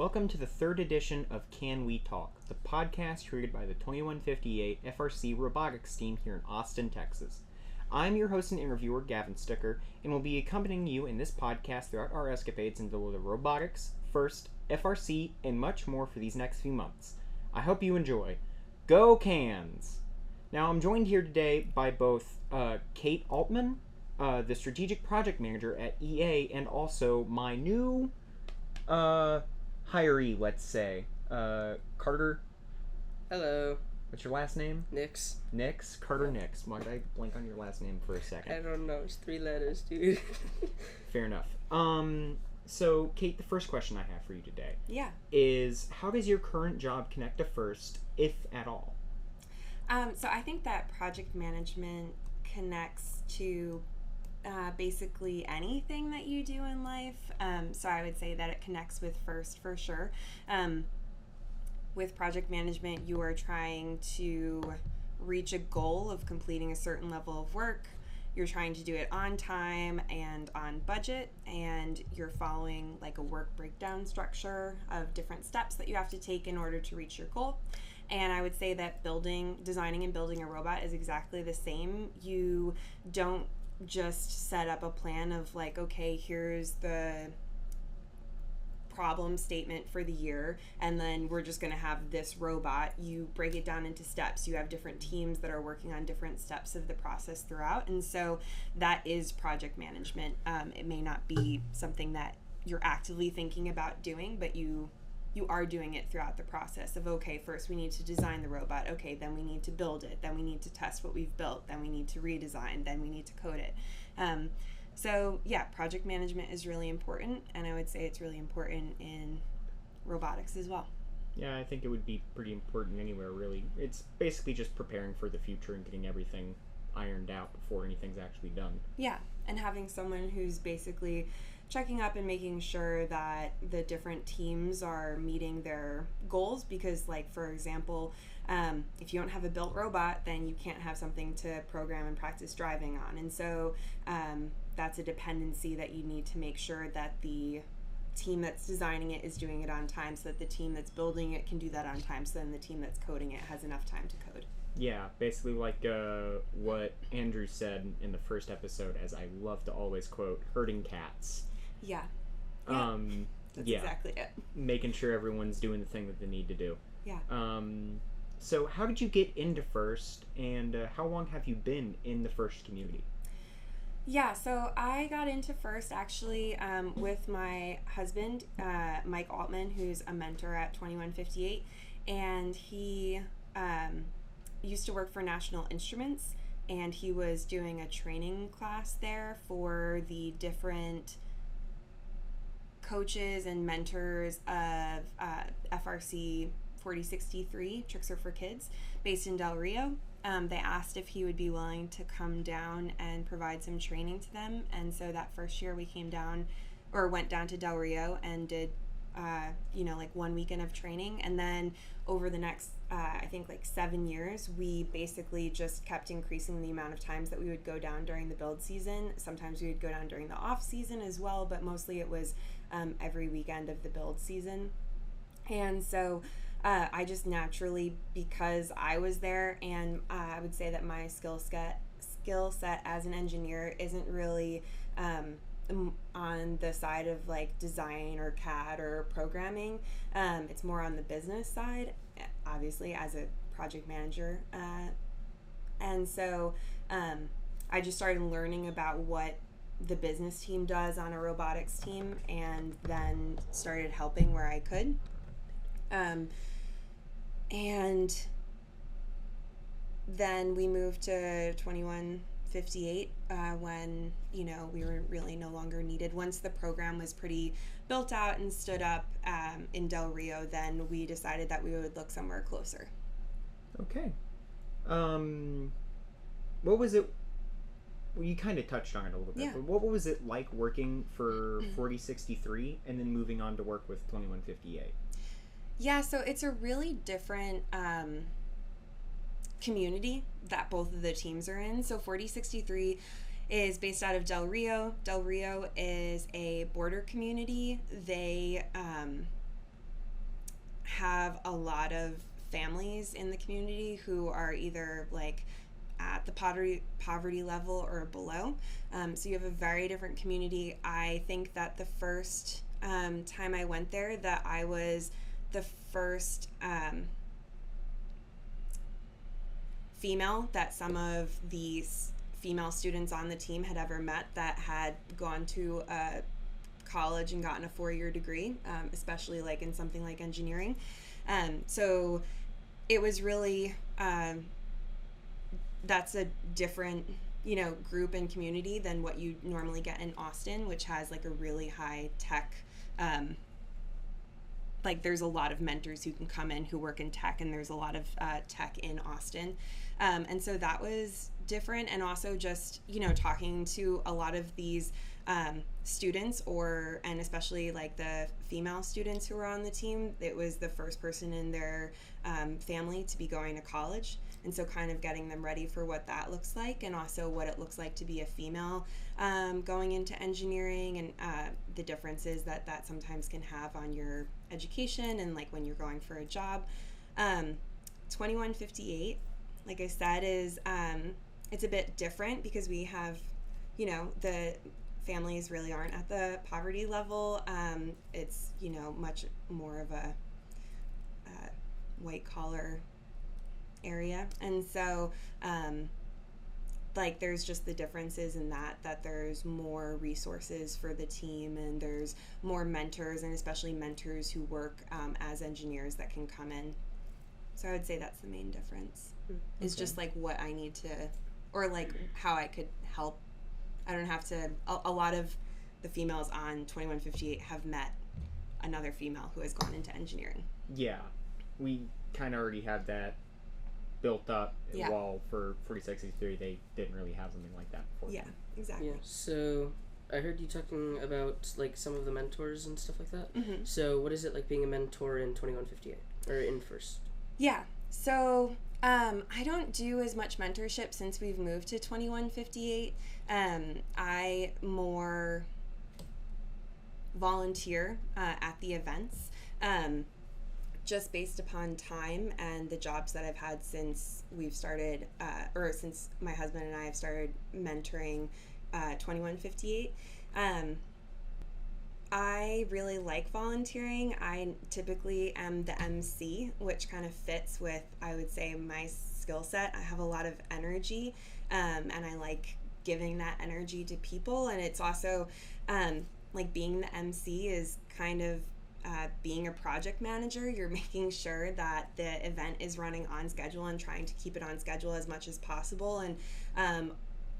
Welcome to the third edition of Can We Talk, the podcast created by the 2158 FRC robotics team here in Austin, Texas. I'm your host and interviewer, Gavin and will be accompanying you in this podcast throughout our escapades into the robotics, FIRST, FRC, and much more for these next few months. I hope you enjoy. Go Cans! Now, I'm joined here today by both Kate Altmann, the strategic project manager at EA, and also my new hiree, let's say. Carter. Hello. What's your last name? Nix. Nix? Carter Nix. Why did I blank on your last name for a second? I don't know. It's 3 letters, dude. Fair enough. So, Kate, the first question I have for you today is, how does your current job connect to FIRST, if at all? So I think that project management connects to basically anything that you do in life. So I would say that it connects with FIRST for sure. With project management, you are trying to reach a goal of completing a certain level of work. You're trying to do it on time and on budget, and you're following like a work breakdown structure of different steps that you have to take in order to reach your goal. And I would say that designing and building a robot is exactly the same. You don't just set up a plan of like, okay, here's the problem statement for the year, and then we're just going to have this robot. You break it down into steps. You have different teams that are working on different steps of the process throughout, and so that is project management. It may not be something that you're actively thinking about doing, but you are doing it throughout the process of, okay, first we need to design the robot, okay, then we need to build it, then we need to test what we've built, then we need to redesign, then we need to code it. So yeah, project management is really important, and I would say it's really important in robotics as well. Yeah, I think it would be pretty important anywhere, really. It's basically just preparing for the future and getting everything ironed out before anything's actually done. Yeah, and having someone who's basically checking up and making sure that the different teams are meeting their goals, because like, for example, if you don't have a built robot, then you can't have something to program and practice driving on. And so that's a dependency that you need to make sure that the team that's designing it is doing it on time, so that the team that's building it can do that on time, so then the team that's coding it has enough time to code. Yeah, basically like what Andrew said in the first episode, as I love to always quote, herding cats. Yeah. That's exactly it. Making sure everyone's doing the thing that they need to do. Yeah. So how did you get into FIRST, and how long have you been in the FIRST community? Yeah, so I got into FIRST actually with my husband, Mike Altmann, who's a mentor at 2158, and he used to work for National Instruments, and he was doing a training class there for the different coaches and mentors of FRC 4063, Tricks Are for Kids, based in Del Rio. They asked if he would be willing to come down and provide some training to them, and so that first year we went down to Del Rio and did like 1 weekend of training, and then over the next I think like 7 years, we basically just kept increasing the amount of times that we would go down during the build season. Sometimes we would go down during the off season as well, but mostly it was every weekend of the build season. And so I just naturally, because I was there, and I would say that my skill set as an engineer isn't really on the side of like design or CAD or programming. It's more on the business side, obviously, as a project manager. And so I just started learning about what the business team does on a robotics team, and then started helping where I could. And then we moved to 2158 when, we were really no longer needed. Once the program was pretty built out and stood up in Del Rio, then we decided that we would look somewhere closer. Okay. What was it? Well, you kind of touched on it a little bit, but what was it like working for 4063 and then moving on to work with 2158? Yeah, so it's a really different community that both of the teams are in. So 4063 is based out of Del Rio. Del Rio is a border community. They have a lot of families in the community who are either like at the poverty level or below. So you have a very different community. I think that the first time I went there, that I was the first female that some of these female students on the team had ever met that had gone to college and gotten a 4-year degree, especially like in something like engineering. So it was really, that's a different, group and community than what you normally get in Austin, which has like a really high tech, like there's a lot of mentors who can come in who work in tech, and there's a lot of tech in Austin. And so that was different. And also just, talking to a lot of these students and especially like the female students who were on the team, it was the first person in their family to be going to college. And so kind of getting them ready for what that looks like, and also what it looks like to be a female going into engineering, and the differences that sometimes can have on your education and like when you're going for a job. 2158, like I said, is it's a bit different because we have, the families really aren't at the poverty level. It's, much more of a white collar area. And so, like there's just the differences in that there's more resources for the team, and there's more mentors, and especially mentors who work as engineers that can come in. So I would say that's the main difference. Is just like what I need to, or like how I could help. I don't have to, a lot of the females on 2158 have met another female who has gone into engineering. Yeah, we kind of already have that built up. Yeah. While for 4063 they didn't really have something like that before. Yeah, exactly. Yeah. So I heard you talking about like some of the mentors and stuff like that. Mm-hmm. So what is it like being a mentor in 2158 or in first? Yeah. So I don't do as much mentorship since we've moved to 2158. I more volunteer at the events, just based upon time and the jobs that I've had since we've started, or since my husband and I have started mentoring 2158. I really like volunteering. I typically am the MC, which kind of fits with, I would say, my skill set. I have a lot of energy, and I like giving that energy to people. And it's also, like being the MC is kind of being a project manager. You're making sure that the event is running on schedule and trying to keep it on schedule as much as possible, and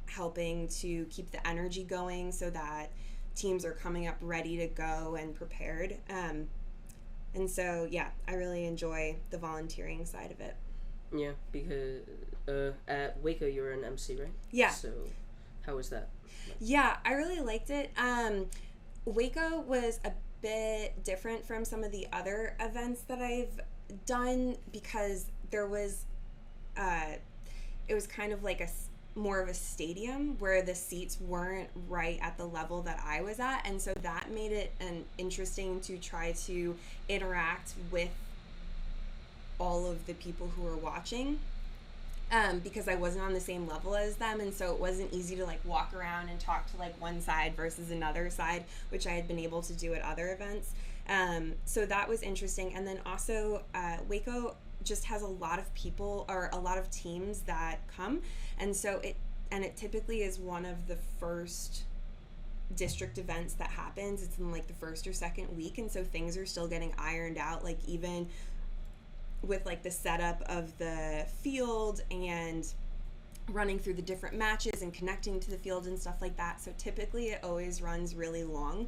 helping to keep the energy going so that teams are coming up ready to go and prepared. And so, yeah, I really enjoy the volunteering side of it. Yeah, because at Waco you were an MC, right? Yeah. So how was that? Yeah, I really liked it. Waco was a bit different from some of the other events that I've done because there was, it was kind of like more of a stadium where the seats weren't right at the level that I was at, and so that made it interesting to try to interact with all of the people who were watching, because I wasn't on the same level as them, and so it wasn't easy to like walk around and talk to like one side versus another side, which I had been able to do at other events. So that was interesting. And then also Waco just has a lot of people, or a lot of teams that come, and so it typically is one of the first district events that happens. It's in like the first or second week, and so things are still getting ironed out, like even with like the setup of the field and running through the different matches and connecting to the field and stuff like that. So typically it always runs really long.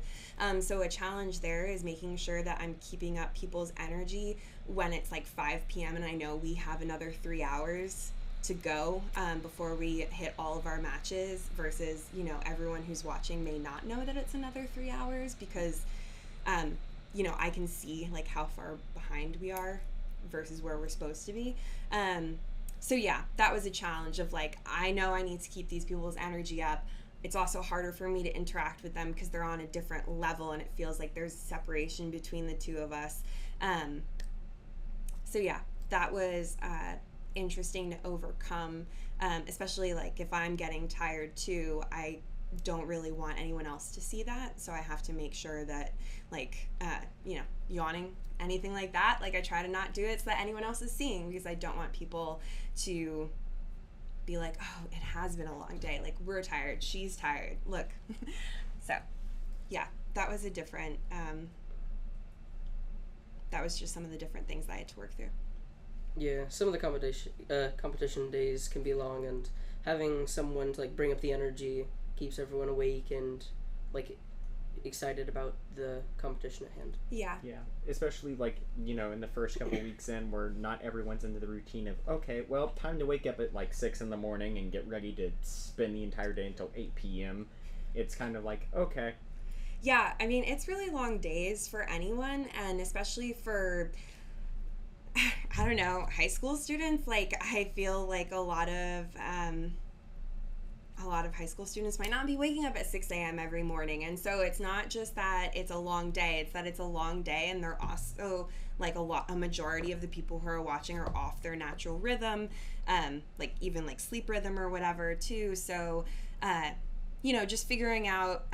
So a challenge there is making sure that I'm keeping up people's energy when it's like 5 p.m. and I know we have another 3 hours to go before we hit all of our matches, versus, everyone who's watching may not know that it's another 3 hours because, I can see like how far behind we are versus where we're supposed to be. So yeah, that was a challenge of like, I know I need to keep these people's energy up. It's also harder for me to interact with them because they're on a different level and it feels like there's separation between the two of us. So yeah, that was interesting to overcome, especially like if I'm getting tired too. I don't really want anyone else to see that, so I have to make sure that like yawning, anything like that, like I try to not do it so that anyone else is seeing, because I don't want people to be like, oh, it has been a long day, like we're tired, she's tired, look. So yeah, that was a different that was just some of the different things that I had to work through. Yeah, some of the competition days can be long, and having someone to like bring up the energy keeps everyone awake and like excited about the competition at hand. Yeah. Yeah, especially like, in the first couple weeks in, where not everyone's into the routine of, okay, well, time to wake up at like 6 in the morning and get ready to spend the entire day until 8 p.m. It's kind of like, okay. Yeah, I mean, it's really long days for anyone, and especially for, I don't know, high school students. Like, I feel like a lot of high school students might not be waking up at 6 a.m. every morning. And so it's not just that it's a long day, it's that it's a long day, and they're also like a majority of the people who are watching are off their natural rhythm, like even like sleep rhythm or whatever too. So just figuring out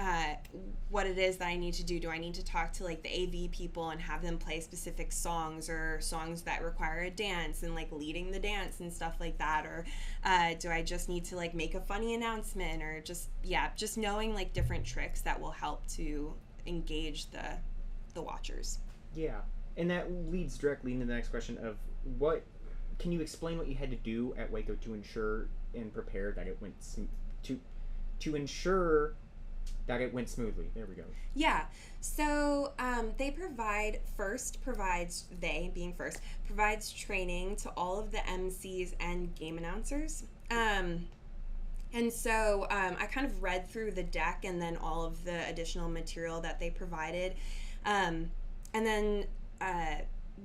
what it is that I need to do. Do I need to talk to like the AV people and have them play specific songs, or songs that require a dance and like leading the dance and stuff like that? Or do I just need to like make a funny announcement, or just knowing like different tricks that will help to engage the watchers. Yeah, and that leads directly into the next question of can you explain what you had to do at Waco to ensure and prepare that it went to ensure that it went smoothly. There we go. Yeah. So they provides training to all of the MCs and game announcers. And so I kind of read through the deck and then all of the additional material that they provided. And then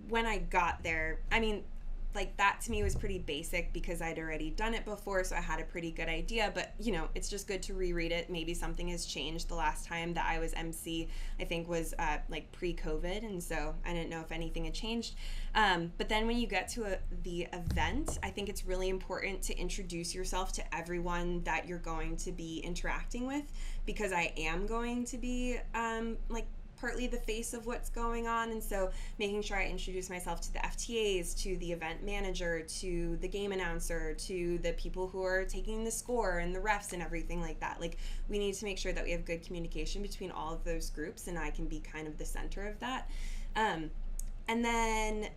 when I got there, I mean, like that to me was pretty basic because I'd already done it before, so I had a pretty good idea, but it's just good to reread it. Maybe something has changed. The last time that I was MC, I think was like pre-COVID, and so I didn't know if anything had changed. But then when you get to the event, I think it's really important to introduce yourself to everyone that you're going to be interacting with, because I am going to be like partly the face of what's going on, and so making sure I introduce myself to the FTAs, to the event manager, to the game announcer, to the people who are taking the score and the refs and everything like that. Like, we need to make sure that we have good communication between all of those groups, and I can be kind of the center of that. And then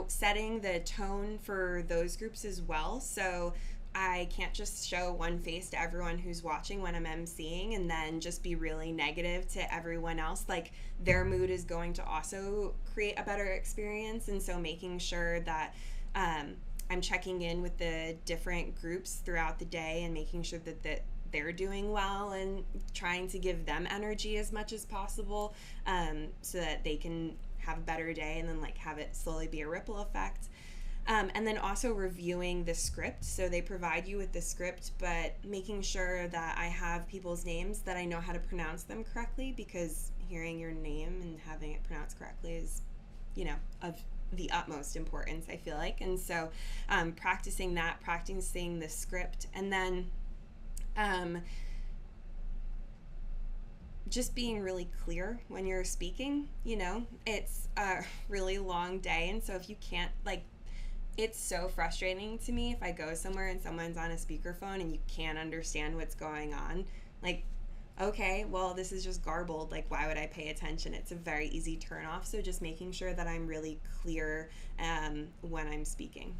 setting the tone for those groups as well. So I can't just show one face to everyone who's watching when I'm emceeing and then just be really negative to everyone else. Like, their mood is going to also create a better experience, and so making sure that I'm checking in with the different groups throughout the day and making sure that they're doing well and trying to give them energy as much as possible, so that they can have a better day and then like have it slowly be a ripple effect. And then also reviewing the script. So they provide you with the script, but making sure that I have people's names, that I know how to pronounce them correctly, because hearing your name and having it pronounced correctly is, of the utmost importance, I feel like. And so practicing the script, and then just being really clear when you're speaking. It's a really long day, and so if you can't, like, it's so frustrating to me if I go somewhere and someone's on a speakerphone and you can't understand what's going on. Like, okay, well, this is just garbled. Like, why would I pay attention? It's a very easy turn off. So just making sure that I'm really clear when I'm speaking.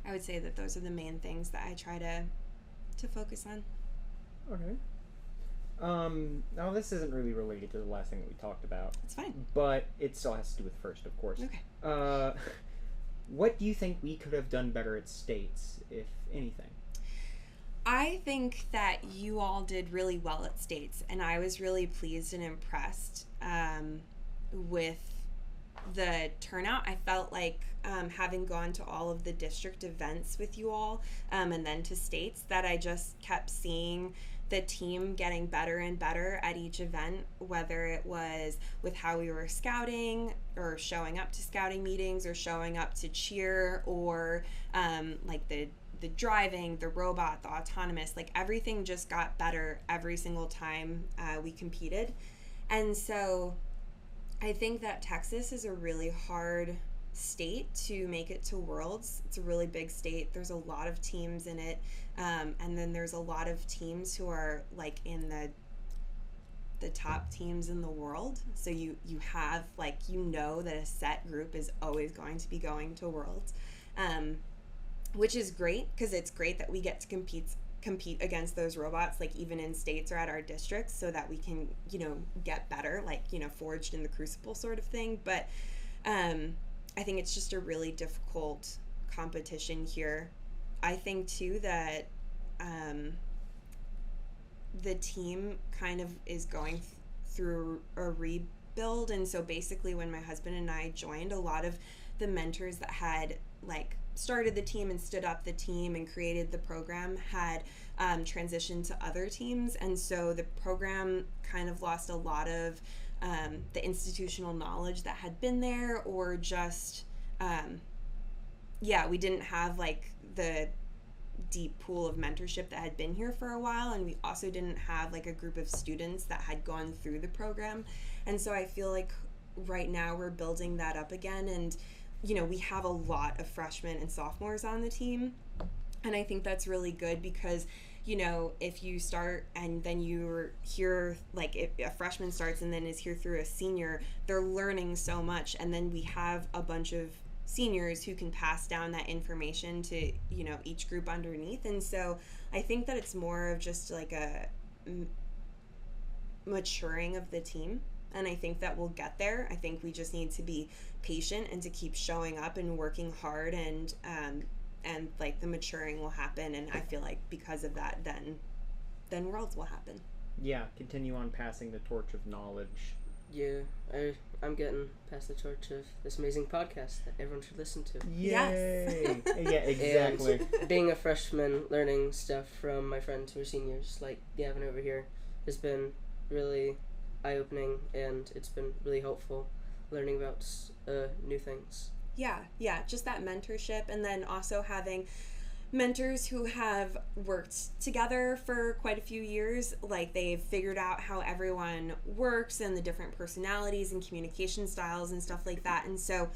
I would say that those are the main things that I try to focus on. Okay. Now this isn't really related to the last thing that we talked about. It's fine. But it still has to do with first, of course. Okay. What do you think we could have done better at States, if anything? I think that you all did really well at States, and I was really pleased and impressed with the turnout. I felt like having gone to all of the district events with you all and then to States, that I just kept seeing the team getting better and better at each event, whether it was with how we were scouting or showing up to scouting meetings or showing up to cheer, or like the driving, the robot, the autonomous, like everything just got better every single time we competed. And so I think that Texas is a really hard state to make it to Worlds. It's a really big state. There's a lot of teams in it. And then there's a lot of teams who are like in the top teams in the world. So you have like, you know that a set group is always going to be going to Worlds, which is great because it's great that we get to compete against those robots, like even in states or at our districts, so that we can, you know, get better, like, you know, forged in the crucible sort of thing. But I think it's just a really difficult competition here. I think too that the team kind of is going through a rebuild, and so basically when my husband and I joined, a lot of the mentors that had like started the team and stood up the team and created the program had transitioned to other teams, and so the program kind of lost a lot of the institutional knowledge that had been there, or just we didn't have like the deep pool of mentorship that had been here for a while, and we also didn't have like a group of students that had gone through the program. And so I feel like right now we're building that up again, and you know, we have a lot of freshmen and sophomores on the team, and I think that's really good because, you know, if you start and then you're here, like if a freshman starts and then is here through a senior, they're learning so much, and then we have a bunch of seniors who can pass down that information to, you know, each group underneath. And so I think that it's more of just like a maturing of the team, and I think that we'll get there. I think we just need to be patient and to keep showing up and working hard, and like the maturing will happen, and I feel like because of that then Worlds will happen. Yeah, continue on passing the torch of knowledge. Yeah, I'm getting past the torch of this amazing podcast that everyone should listen to. Yay! Yes. Yeah, exactly. And being a freshman, learning stuff from my friends who are seniors, like Gavin over here, has been really eye-opening, and it's been really helpful learning about new things. Yeah, just that mentorship, and then also having mentors who have worked together for quite a few years, like they've figured out how everyone works and the different personalities and communication styles and stuff like that. And so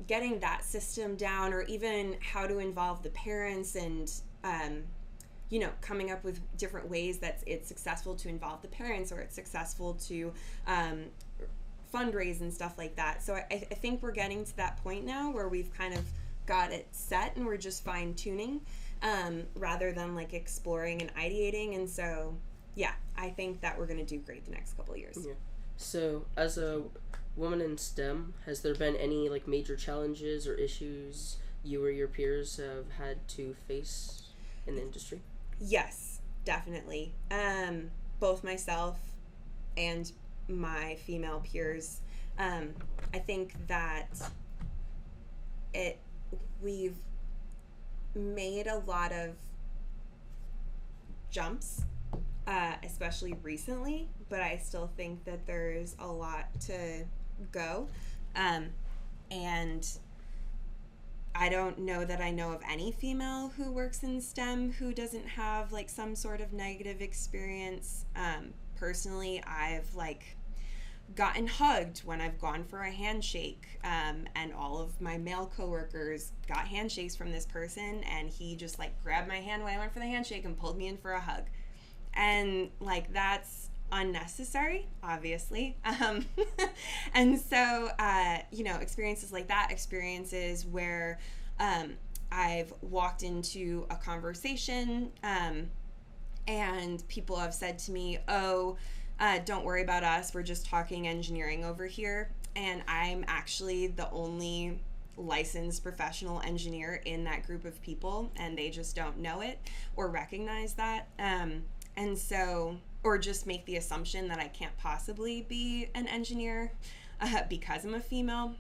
getting that system down, or even how to involve the parents, and you know, coming up with different ways that it's successful to involve the parents, or it's successful to fundraise and stuff like that. So I think we're getting to that point now where we've kind of got it set and we're just fine-tuning rather than like exploring and ideating. And so yeah, I think that we're going to do great the next couple of years. Yeah. So as a woman in STEM, has there been any like major challenges or issues you or your peers have had to face in the industry? Yes, definitely. Both myself and my female peers. I think that we've made a lot of jumps, especially recently, but I still think that there's a lot to go. And I don't know that I know of any female who works in STEM who doesn't have like some sort of negative experience. Personally, I've like gotten hugged when I've gone for a handshake, and all of my male coworkers got handshakes from this person, and he just like grabbed my hand when I went for the handshake and pulled me in for a hug. And like, that's unnecessary, obviously. And so you know, experiences like that, experiences where I've walked into a conversation and people have said to me, don't worry about us, we're just talking engineering over here. And I'm actually the only licensed professional engineer in that group of people, and they just don't know it or recognize that. And so, or just make the assumption that I can't possibly be an engineer because I'm a female.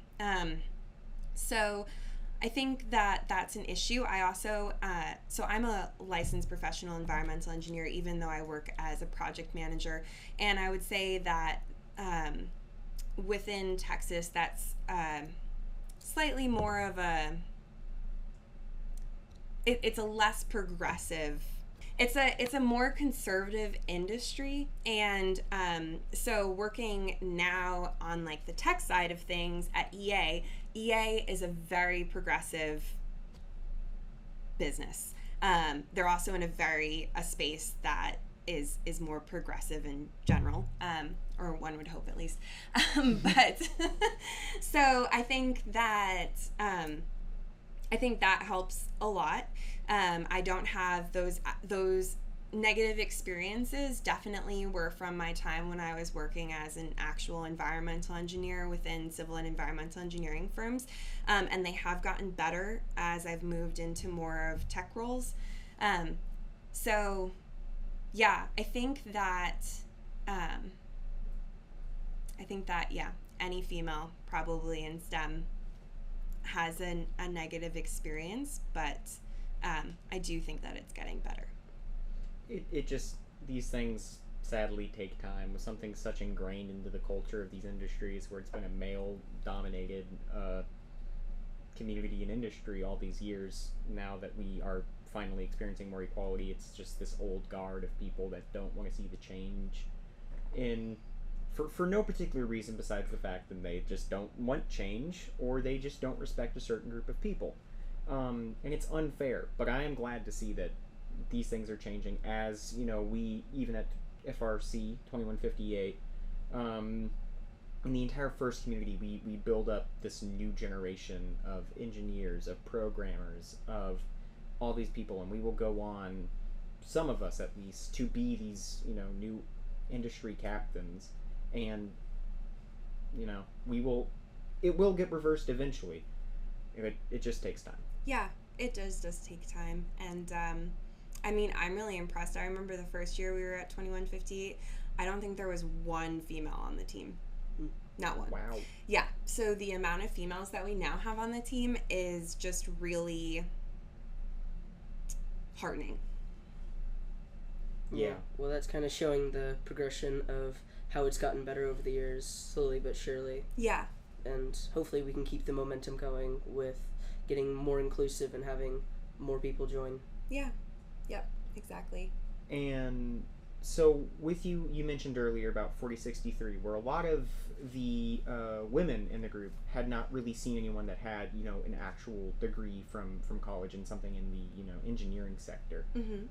So I think that that's an issue. I also, so I'm a licensed professional environmental engineer, even though I work as a project manager. And I would say that within Texas, that's slightly more of it's a less progressive. It's a more conservative industry, and so working now on like the tech side of things at EA is a very progressive business. They're also in a space that is more progressive in general, or one would hope at least. But so I think that helps a lot. I don't have those negative experiences. Definitely were from my time when I was working as an actual environmental engineer within civil and environmental engineering firms, and they have gotten better as I've moved into more of tech roles. So yeah, I think that any female probably in STEM has a negative experience, but I do think that it's getting better. It just, these things sadly take time. With something such ingrained into the culture of these industries, where it's been a male-dominated community and industry all these years, now that we are finally experiencing more equality, it's just this old guard of people that don't want to see the change for no particular reason besides the fact that they just don't want change, or they just don't respect a certain group of people. And it's unfair, but I am glad to see that these things are changing. As you know, we, even at FRC 2158, in the entire FIRST community, we build up this new generation of engineers, of programmers, of all these people, and we will go on, some of us at least, to be these, new industry captains. And it will get reversed eventually. It just takes time. Yeah, it does take time. And I mean, I'm really impressed. I remember the first year we were at 2158, I don't think there was one female on the team. Not one. Wow. Yeah, so the amount of females that we now have on the team is just really heartening. Yeah. Well, that's kind of showing the progression of how it's gotten better over the years, slowly but surely. Yeah. And hopefully we can keep the momentum going with getting more inclusive and having more people join. Yeah. Yep, exactly. And so with you mentioned earlier about 4063, where a lot of the women in the group had not really seen anyone that had, an actual degree from college and something in the, engineering sector. Mm-hmm.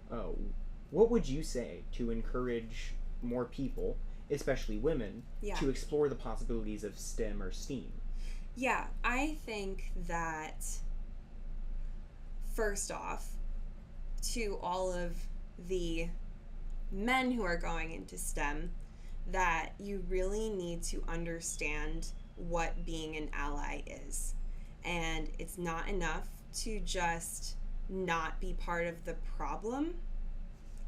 What would you say to encourage more people, especially women, to explore the possibilities of STEM or STEAM? Yeah, I think that first off, to all of the men who are going into STEM, that you really need to understand what being an ally is. And it's not enough to just not be part of the problem.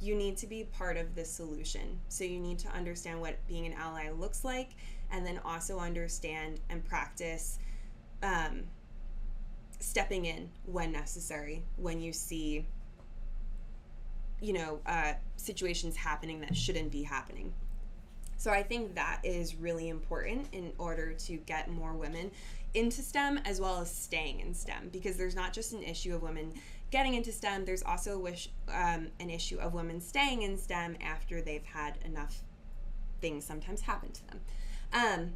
You need to be part of the solution. So you need to understand what being an ally looks like, and then also understand and practice stepping in when necessary, when you see situations happening that shouldn't be happening. So I think that is really important in order to get more women into STEM, as well as staying in STEM, because there's not just an issue of women getting into STEM, there's also an issue of women staying in STEM after they've had enough things sometimes happen to them.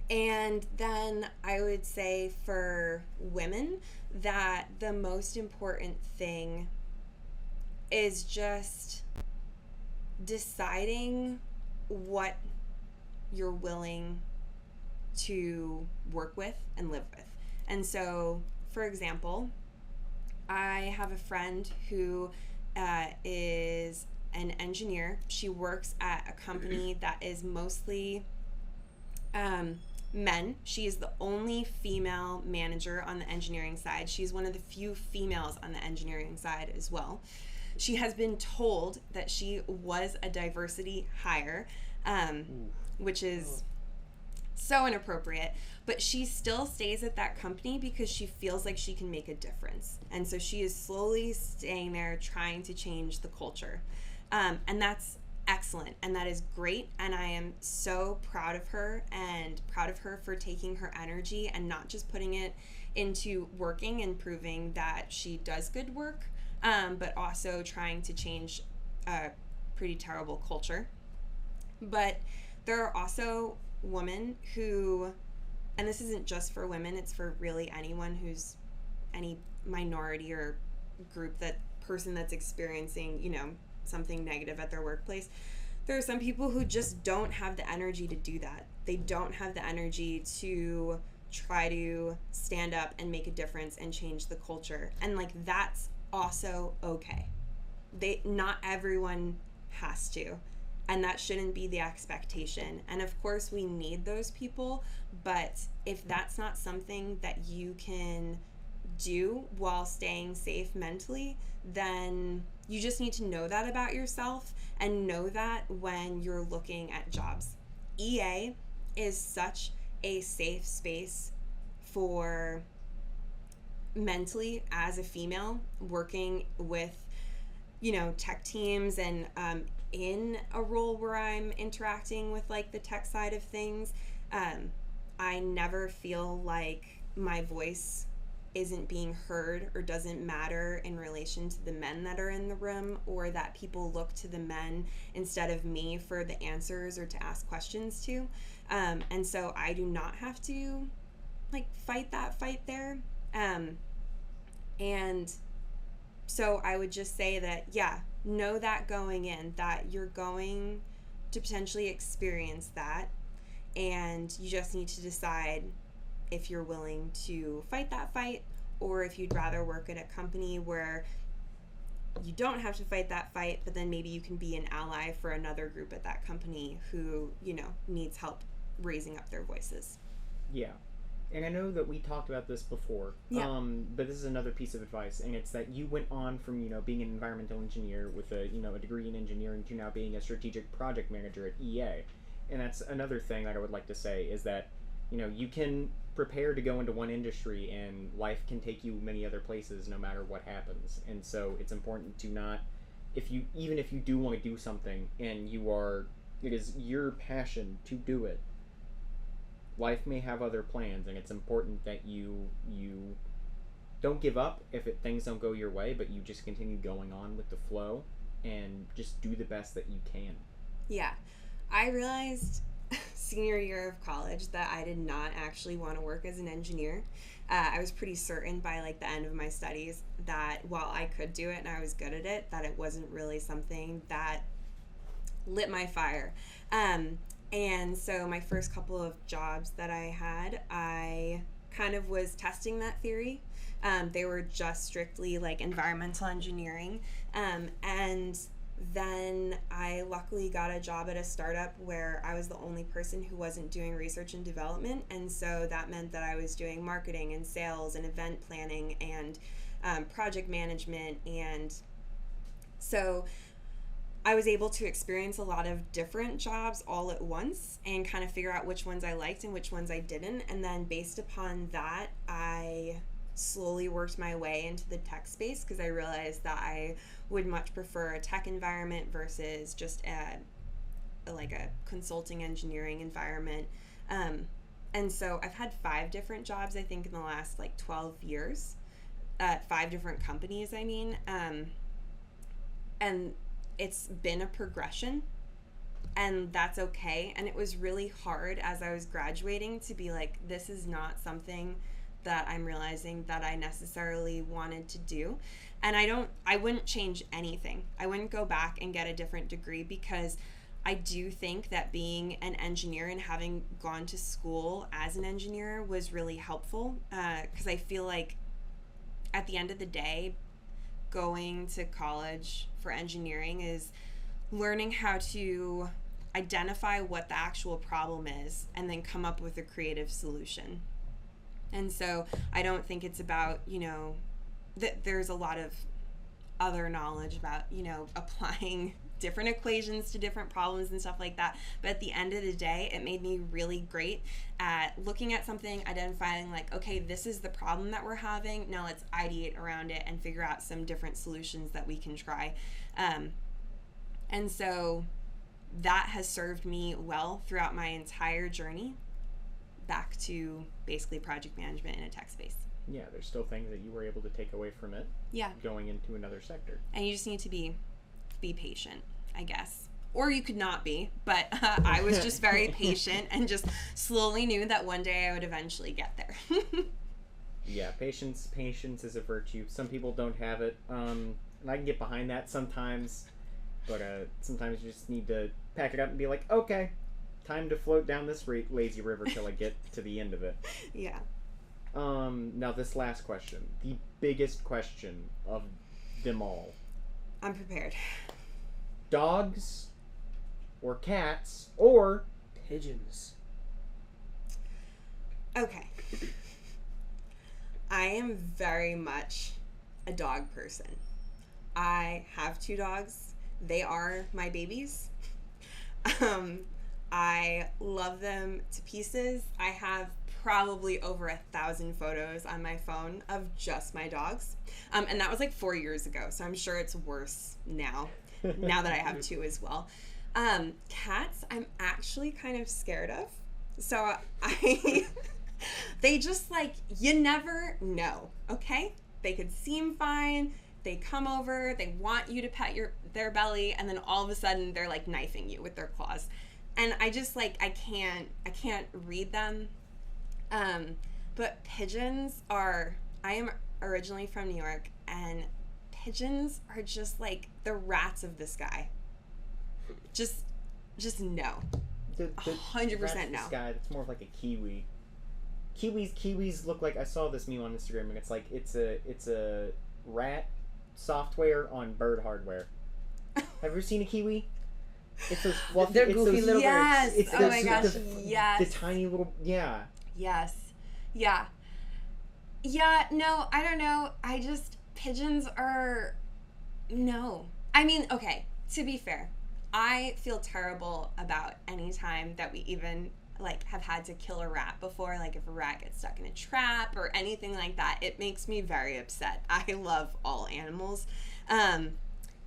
And then I would say for women that the most important thing is just deciding what you're willing to work with and live with. And so, for example, I have a friend who is an engineer. She works at a company that is mostly men. She is the only female manager on the engineering side. She's one of the few females on the engineering side as well. She has been told that she was a diversity hire, which is So inappropriate. But she still stays at that company because she feels like she can make a difference. And so she is slowly staying there trying to change the culture. And that's excellent. And that is great. And I am so proud of her and proud of her for taking her energy and not just putting it into working and proving that she does good work, but also trying to change a pretty terrible culture. But there are also women who, and this isn't just for women, it's for really anyone who's any minority or group, that person that's experiencing, you know, something negative at their workplace. There are some people who just don't have the energy to do that. They don't have the energy to try to stand up and make a difference and change the culture. And like, that's also okay. Not everyone has to. And that shouldn't be the expectation. And of course, we need those people. But if that's not something that you can do while staying safe mentally, then you just need to know that about yourself and know that when you're looking at jobs. EA is such a safe space for mentally as a female working with, you know, tech teams and in a role where I'm interacting with like the tech side of things. I never feel like my voice isn't being heard or doesn't matter in relation to the men that are in the room, or that people look to the men instead of me for the answers or to ask questions to. And so I do not have to like fight that fight there. And so I would just say that, yeah, know that going in, that you're going to potentially experience that, and you just need to decide if you're willing to fight that fight, or if you'd rather work at a company where you don't have to fight that fight, but then maybe you can be an ally for another group at that company who, you know, needs help raising up their voices. Yeah. And I know that we talked about this before, but this is another piece of advice, and it's that you went on from, you know, being an environmental engineer with a, you know, a degree in engineering to now being a strategic project manager at EA. And that's another thing that I would like to say is that, you know, you can prepare to go into one industry and life can take you many other places no matter what happens. And so it's important to not, even if you do want to do something and it is your passion to do it, life may have other plans, and it's important that you don't give up if things don't go your way, but you just continue going on with the flow and just do the best that you can. Yeah. I realized senior year of college that I did not actually want to work as an engineer. I was pretty certain by like the end of my studies that while I could do it and I was good at it, that it wasn't really something that lit my fire. And so my first couple of jobs that I had, I kind of was testing that theory. They were just strictly like environmental engineering. And then I luckily got a job at a startup where I was the only person who wasn't doing research and development. And so that meant that I was doing marketing and sales and event planning and project management. And so I was able to experience a lot of different jobs all at once and kind of figure out which ones I liked and which ones I didn't. And then based upon that, I slowly worked my way into the tech space because I realized that I would much prefer a tech environment versus just a consulting engineering environment. And so I've had 5 different jobs, I think, in the last like 12 years, 5 different companies, I mean. And it's been a progression, and that's okay. And it was really hard as I was graduating to be like, this is not something that I'm realizing that I necessarily wanted to do. And I wouldn't change anything. I wouldn't go back and get a different degree, because I do think that being an engineer and having gone to school as an engineer was really helpful, because I feel like at the end of the day, going to college for engineering is learning how to identify what the actual problem is and then come up with a creative solution. And so I don't think it's about, you know, that there's a lot of other knowledge about, you know, applying different equations to different problems and stuff like that. But at the end of the day, it made me really great at looking at something, identifying like, okay, this is the problem that we're having. Now let's ideate around it and figure out some different solutions that we can try. And so that has served me well throughout my entire journey back to basically project management in a tech space. Yeah, there's still things that you were able to take away from it. Yeah. Going into another sector. And you just need to be patient, I guess. Or you could not be, but I was just very patient and just slowly knew that one day I would eventually get there. Yeah, patience is a virtue. Some people don't have it, and I can get behind that sometimes, but sometimes you just need to pack it up and be like, okay, time to float down this lazy river till I get to the end of it. Yeah. Now this last question, the biggest question of them all. I'm prepared. Dogs or cats or pigeons? Okay. I am very much a dog person. I have 2 dogs. They are my babies. I love them to pieces. I have probably over 1,000 photos on my phone of just my dogs. And that was like 4 years ago, so I'm sure it's worse now that I have 2 as well. Cats, I'm actually kind of scared of. So they just like, you never know, okay? They could seem fine. They come over, they want you to pet their belly, and then all of a sudden they're like knifing you with their claws. And I just like, I can't read them. But pigeons I am originally from New York, and pigeons are just like the rats of the sky. Just no. 100% no. Sky, it's more of like a kiwi. Kiwis look like, I saw this meme on Instagram, and it's like, it's a rat software on bird hardware. Have you ever seen a kiwi? It's those fluffy, they're goofy little yes. birds. Oh my gosh, yes. The tiny little, yeah. Yes. Yeah. Yeah, no, I don't know. Pigeons are, no. I mean, okay, to be fair, I feel terrible about any time that we even, like, have had to kill a rat before. Like, if a rat gets stuck in a trap or anything like that, it makes me very upset. I love all animals.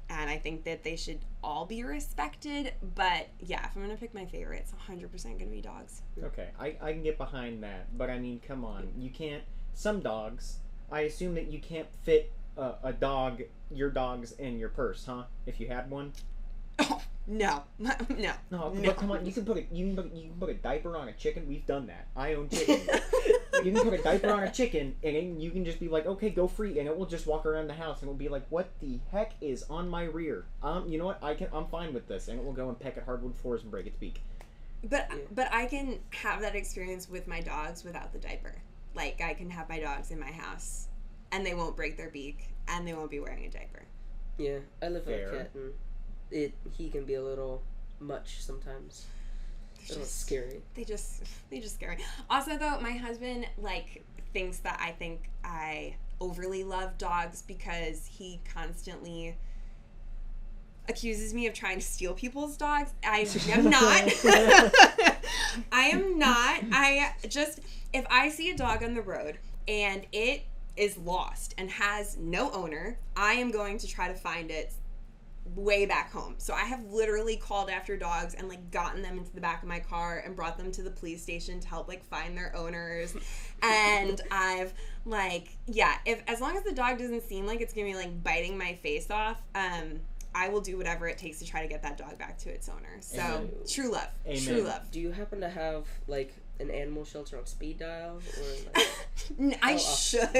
And I think that they should all be respected. But, yeah, if I'm going to pick my favorite, it's 100% going to be dogs. Okay, I can get behind that. But, I mean, come on. You can't... Some dogs, I assume that you can't fit your dogs in your purse, huh? If you had one? Oh, no. No. No, but come on. You can put a diaper on a chicken. We've done that. I own chicken. You can put a diaper on a chicken, and then you can just be like, okay, go free, and it will just walk around the house, and it will be like, what the heck is on my rear? You know what? I'm fine with this, and it will go and peck at hardwood floors and break its beak. But I can have that experience with my dogs without the diaper. Like, I can have my dogs in my house, and they won't break their beak, and they won't be wearing a diaper. Yeah, I live with a cat, and he can be a little much sometimes. It's just scary. They just scare me. Also, though, my husband, like, thinks that I think I overly love dogs because he constantly accuses me of trying to steal people's dogs. I am not. I am not. If I see a dog on the road and it is lost and has no owner, I am going to try to find it way back home. So I have literally called after dogs and like gotten them into the back of my car and brought them to the police station to help like find their owners. And I've like, yeah, as long as the dog doesn't seem like it's gonna be like biting my face off, I will do whatever it takes to try to get that dog back to its owner. So Amen. True love. Amen. True love. Do you happen to have like an animal shelter on speed dial, or like I should.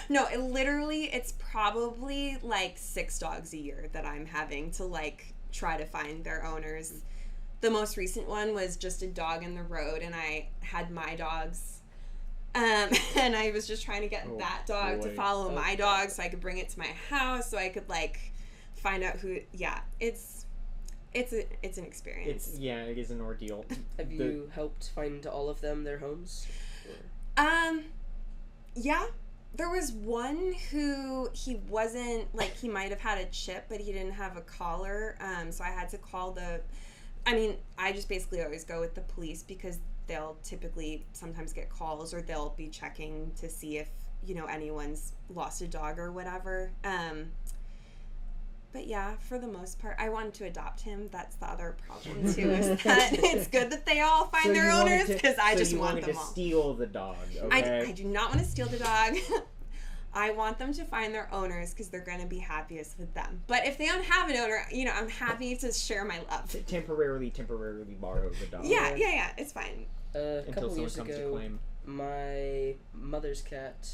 No, it's probably like 6 dogs a year that I'm having to like try to find their owners. The most recent one was just a dog in the road, and I had my dogs, and I was just trying to get that dog to follow my dog so I could bring it to my house so I could like find out who. Yeah, it's an experience. It is an ordeal. Have you helped find all of them their homes? Yeah. There was one who he wasn't, like, he might have had a chip, but he didn't have a collar, so I had to call I just basically always go with the police because they'll typically sometimes get calls or they'll be checking to see if, anyone's lost a dog or whatever. But yeah, for the most part, I wanted to adopt him. That's the other problem too, is that it's good that they all find their owners because I just want them all. So you wanted to steal the dog, okay? I do not want to steal the dog. I want them to find their owners because they're going to be happiest with them. But if they don't have an owner, I'm happy to share my love. Temporarily borrow the dog. Yeah, it's fine. A couple someone years comes to ago, claim. my mother's cat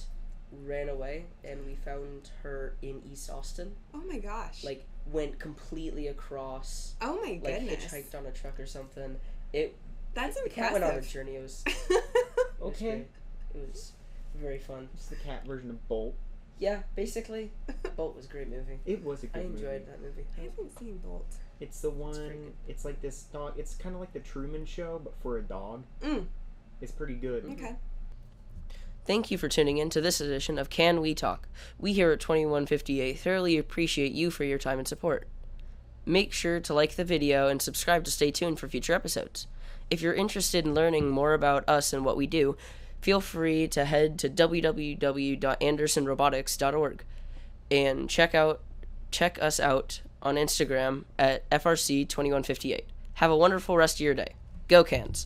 ran away, and we found her in East Austin. Oh my gosh. Like, went completely across. Oh my goodness. Like, hitchhiked on a truck or something. That's the impressive. cat went on a journey. It was Okay. It was very fun. It's the cat version of Bolt. Yeah, basically. Bolt was a great movie. It was a good movie. I enjoyed that movie. I haven't seen Bolt. It's the one, it's like this dog, it's kind of like the Truman Show, but for a dog. It's pretty good. Okay. Thank you for tuning in to this edition of Can We Talk. We here at 2158 thoroughly appreciate you for your time and support. Make sure to like the video and subscribe to stay tuned for future episodes. If you're interested in learning more about us and what we do, feel free to head to www.andersonrobotics.org and check us out on Instagram at FRC2158. Have a wonderful rest of your day. Go Cans!